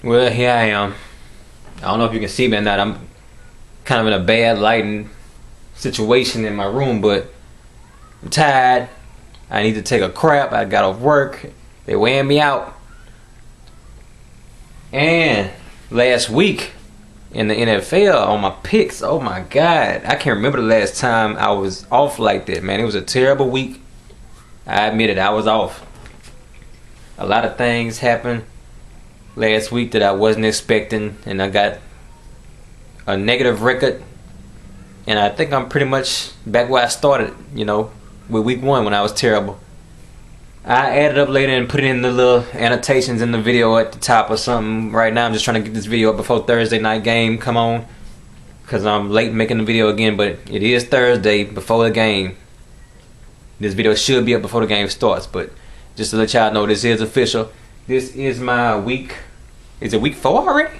Well, here I am. I don't know if you can see me or not. I'm kind of in a bad lighting situation in my room, but I'm tired. I need to take a crap. I got off work. They weighing me out. And last week in the NFL on my picks, oh my God, I can't remember the last time I was off like that, man. It was a terrible week. I admit it, I was off. A lot of things happened last week that I wasn't expecting, and I got a negative record, and I think I'm pretty much back where I started, with week one when I was terrible. I added up later and put it in the little annotations in the video at the top or something. Right now I'm just trying to get this video up before Thursday night game come on, because I'm late making the video again, but it is Thursday before the game. This video should be up before the game starts, but just to let y'all know, this is official. This is my week. Is it week 4 already?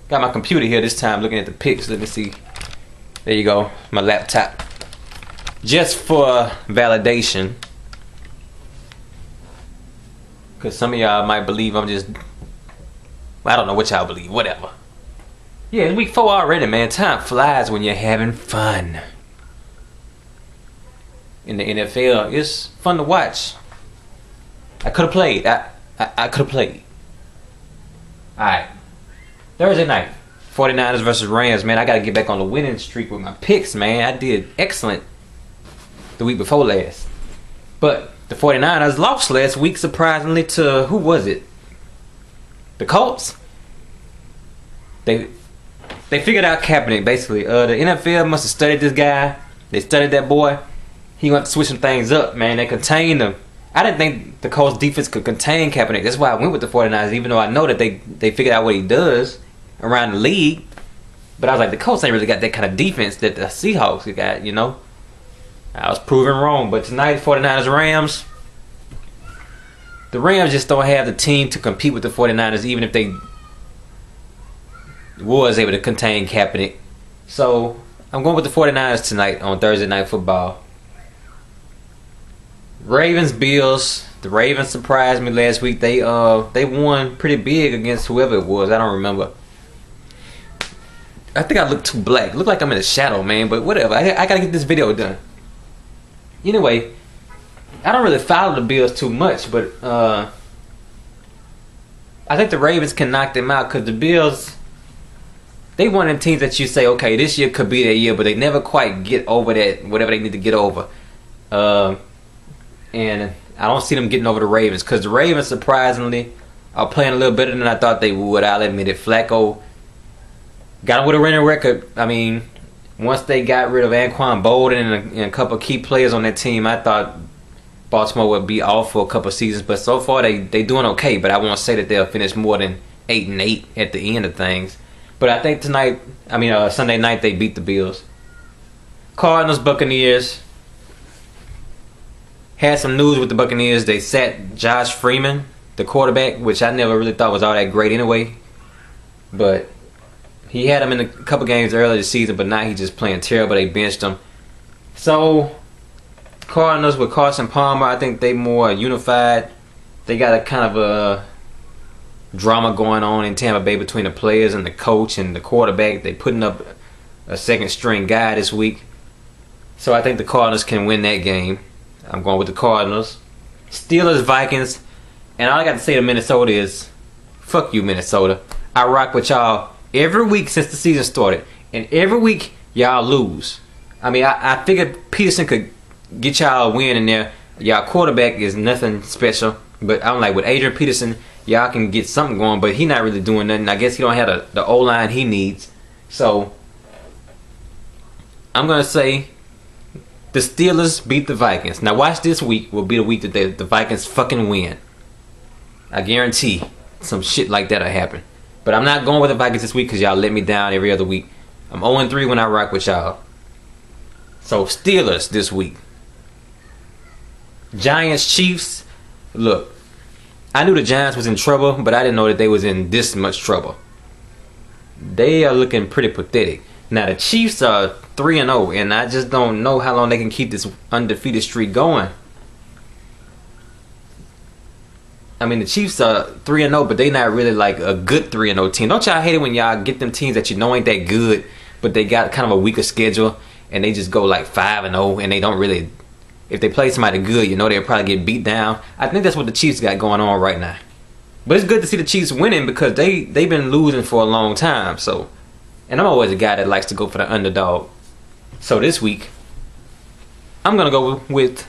Got my computer here this time looking at the picks. Let me see. There you go, my laptop. Just for validation, because some of y'all might believe I'm just, I don't know what y'all believe, whatever. Yeah, it's week 4 already, man. Time flies when you're having fun. In the NFL, it's fun to watch. I could have played. I could have played. Alright. Thursday night, 49ers versus Rams, man. I got to get back on the winning streak with my picks, man. I did excellent the week before last. But the 49ers lost last week, surprisingly, to, who was it? The Colts? They figured out Kaepernick, basically. The NFL must have studied this guy. They studied that boy. He went to switch some things up, man. They contained him. I didn't think the Colts defense could contain Kaepernick. That's why I went with the 49ers, even though I know that they figured out what he does around the league. But I was like, the Colts ain't really got that kind of defense that the Seahawks got, I was proven wrong. But tonight, 49ers Rams. The Rams just don't have the team to compete with the 49ers, even if they was able to contain Kaepernick. So I'm going with the 49ers tonight on Thursday Night Football. Ravens Bills. The Ravens surprised me last week. They won pretty big against whoever it was. I don't remember. I think I look too black. Look like I'm in the shadow, man. But whatever. I gotta get this video done. Anyway, I don't really follow the Bills too much, but I think the Ravens can knock them out, because the Bills, they one of the teams that you say, okay, this year could be their year, but they never quite get over that, whatever they need to get over. And I don't see them getting over the Ravens, because the Ravens, surprisingly, are playing a little better than I thought they would. I'll admit it. Flacco got them with a winning record. I mean, once they got rid of Anquan Bolden and a couple of key players on that team, I thought Baltimore would be off for a couple of seasons. But so far, they doing okay. But I won't say that they'll finish more than 8-8 at the end of things. But I think Sunday night, they beat the Bills. Cardinals, Buccaneers. Had some news with the Buccaneers. They sat Josh Freeman, the quarterback, which I never really thought was all that great anyway. But he had him in a couple games earlier this season, but now he's just playing terrible. They benched him. So, Cardinals with Carson Palmer, I think they more unified. They got a kind of a drama going on in Tampa Bay between the players and the coach and the quarterback. They putting up a second string guy this week. So I think the Cardinals can win that game. I'm going with the Cardinals. Steelers, Vikings. And all I got to say to Minnesota is, fuck you, Minnesota. I rock with y'all every week since the season started. And every week, y'all lose. I mean, I figured Peterson could get y'all a win in there. Y'all quarterback is nothing special. But I'm like, with Adrian Peterson, y'all can get something going. But he not really doing nothing. I guess he don't have the O-line he needs. So, I'm going to say the Steelers beat the Vikings. Now watch this week will be the week that the Vikings fucking win. I guarantee some shit like that will happen. But I'm not going with the Vikings this week because y'all let me down every other week. I'm 0-3 when I rock with y'all. So Steelers this week. Giants, Chiefs. Look, I knew the Giants was in trouble, but I didn't know that they was in this much trouble. They are looking pretty pathetic. Now the Chiefs are 3-0, and I just don't know how long they can keep this undefeated streak going. I mean, the Chiefs are 3-0, but they not really like a good 3-0 team. Don't y'all hate it when y'all get them teams that you know ain't that good, but they got kind of a weaker schedule, and they just go like 5-0, and they don't really. If they play somebody good, you know they'll probably get beat down. I think that's what the Chiefs got going on right now. But it's good to see the Chiefs winning because they've been losing for a long time. So, and I'm always a guy that likes to go for the underdog. So this week, I'm gonna go with.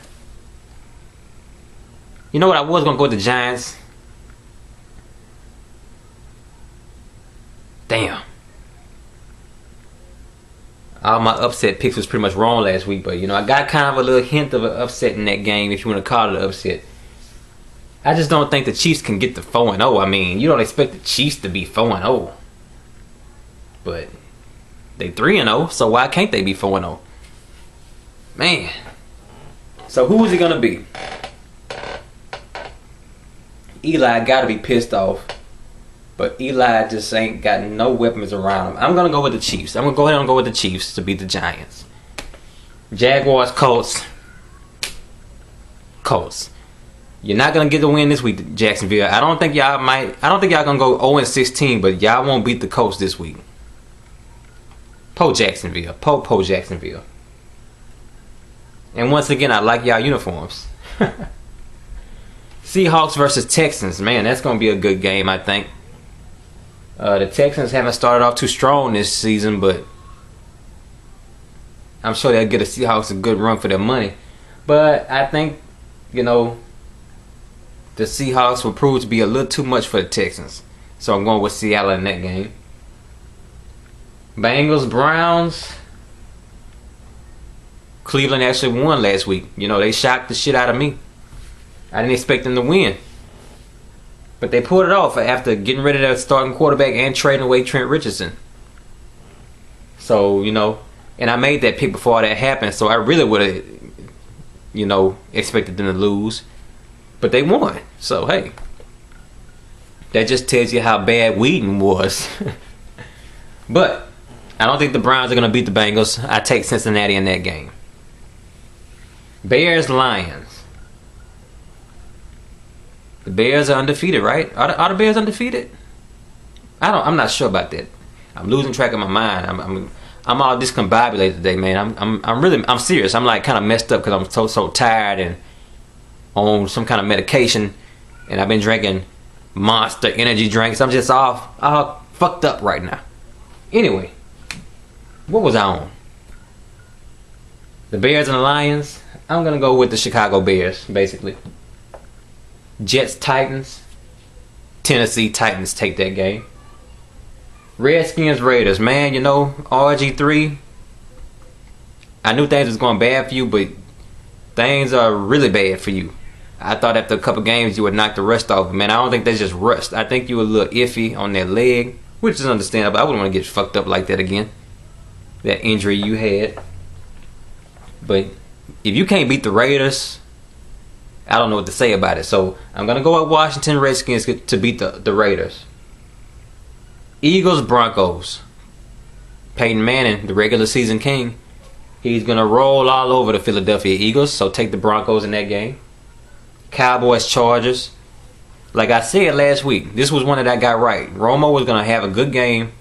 You know what? I was gonna go with the Giants. Damn. All my upset picks was pretty much wrong last week, but you know I got kind of a little hint of an upset in that game, if you want to call it an upset. I just don't think the Chiefs can get to 4-0. I mean, you don't expect the Chiefs to be 4-0, but they 3-0, so why can't they be 4-0? Man. So who is it gonna be? Eli gotta be pissed off, but Eli just ain't got no weapons around him. I'm gonna go with the Chiefs. I'm gonna go ahead and go with the Chiefs to beat the Giants. Jaguars, Colts. You're not gonna get the win this week, Jacksonville. I don't think y'all gonna go 0-16, but y'all won't beat the Colts this week. Po Jacksonville. Po Jacksonville. And once again, I like y'all uniforms. Seahawks versus Texans. Man, that's gonna be a good game, I think. The Texans haven't started off too strong this season, but I'm sure they'll get the Seahawks a good run for their money. But I think, you know, the Seahawks will prove to be a little too much for the Texans. So I'm going with Seattle in that game. Bengals, Browns. Cleveland actually won last week. You know, they shocked the shit out of me. I didn't expect them to win. But they pulled it off after getting rid of their starting quarterback and trading away Trent Richardson. So, you know, and I made that pick before that happened, so I really would have, you know, expected them to lose. But they won. So, hey. That just tells you how bad Whedon was. But I don't think the Browns are going to beat the Bengals. I take Cincinnati in that game. Bears, Lions. The Bears are undefeated, right? Are the Bears undefeated? I'm not sure about that. I'm losing track of my mind. I'm all discombobulated today, man. I'm serious. I'm like kind of messed up because I'm so tired and on some kind of medication, and I've been drinking Monster energy drinks. I'm just all fucked up right now. Anyway, what was I on? The Bears and the Lions. I'm gonna go with the Chicago Bears, basically. Jets, Titans. Tennessee Titans take that game. Redskins, Raiders. Man, you know, RG3. I knew things was going bad for you, but things are really bad for you. I thought after a couple games you would knock the rust off. Man, I don't think that's just rust. I think you were a little iffy on that leg, which is understandable. I wouldn't want to get fucked up like that again. That injury you had. But if you can't beat the Raiders, I don't know what to say about it. So I'm going to go with Washington Redskins to beat the Raiders. Eagles, Broncos. Peyton Manning, the regular season king. He's going to roll all over the Philadelphia Eagles. So take the Broncos in that game. Cowboys, Chargers. Like I said last week, this was one that I got right. Romo was going to have a good game,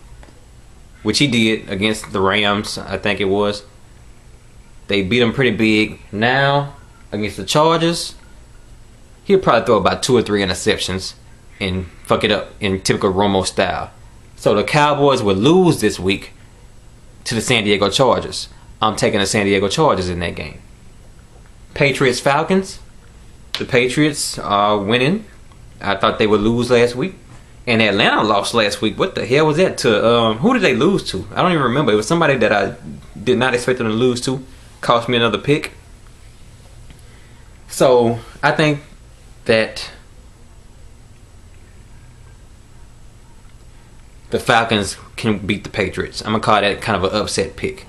which he did against the Rams, I think it was. They beat him pretty big. Now, against the Chargers, he'll probably throw about 2 or 3 interceptions and fuck it up in typical Romo style. So the Cowboys will lose this week to the San Diego Chargers. I'm taking the San Diego Chargers in that game. Patriots, Falcons. The Patriots are winning. I thought they would lose last week. And Atlanta lost last week. What the hell was that to? Who did they lose to? I don't even remember. It was somebody that I did not expect them to lose to. Cost me another pick. So I think that the Falcons can beat the Patriots. I'm going to call that kind of an upset pick.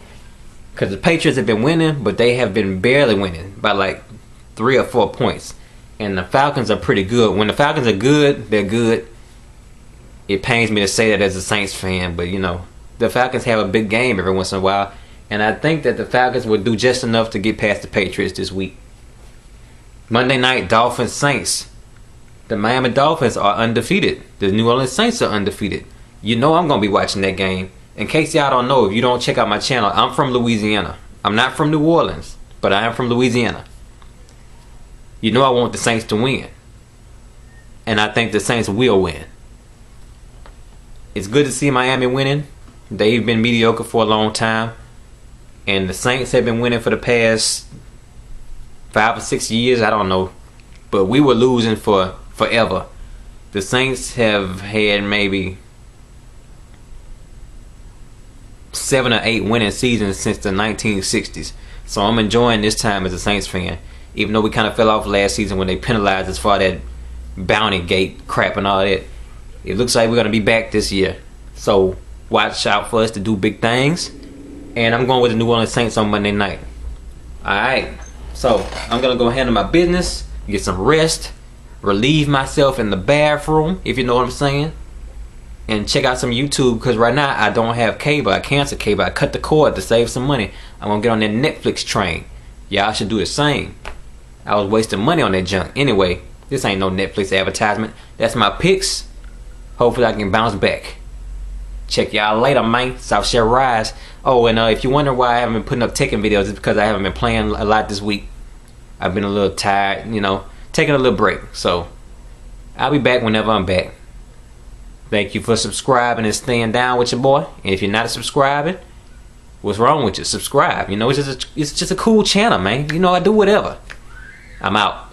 Because the Patriots have been winning, but they have been barely winning by like 3 or 4 points. And the Falcons are pretty good. When the Falcons are good, they're good. It pains me to say that as a Saints fan, but you know, the Falcons have a big game every once in a while. And I think that the Falcons will do just enough to get past the Patriots this week. Monday night, Dolphins, Saints. The Miami Dolphins are undefeated. The New Orleans Saints are undefeated. You know I'm going to be watching that game. In case y'all don't know, if you don't check out my channel, I'm from Louisiana. I'm not from New Orleans, but I am from Louisiana. You know I want the Saints to win. And I think the Saints will win. It's good to see Miami winning. They've been mediocre for a long time. And the Saints have been winning for the past 5 or 6 years. I don't know. But we were losing for forever. The Saints have had maybe 7 or 8 winning seasons since the 1960s. So I'm enjoying this time as a Saints fan. Even though we kind of fell off last season when they penalized us for that bounty gate crap and all that. It looks like we're going to be back this year. So watch out for us to do big things. And I'm going with the New Orleans Saints on Monday night. Alright. So I'm going to go handle my business. Get some rest. Relieve myself in the bathroom, if you know what I'm saying. And check out some YouTube, because right now I don't have cable. I canceled cable. I cut the cord to save some money. I'm going to get on that Netflix train. Y'all should do the same. I was wasting money on that junk. Anyway, this ain't no Netflix advertisement. That's my picks. Hopefully I can bounce back. Check y'all later, man. SouthShallRise's. Oh, and if you wonder why I haven't been putting up Tekken videos, it's because I haven't been playing a lot this week. I've been a little tired, you know, taking a little break. So I'll be back whenever I'm back. Thank you for subscribing and staying down with your boy. And if you're not subscribing, what's wrong with you? Subscribe. You know, it's just a cool channel, man. You know, I do whatever. I'm out.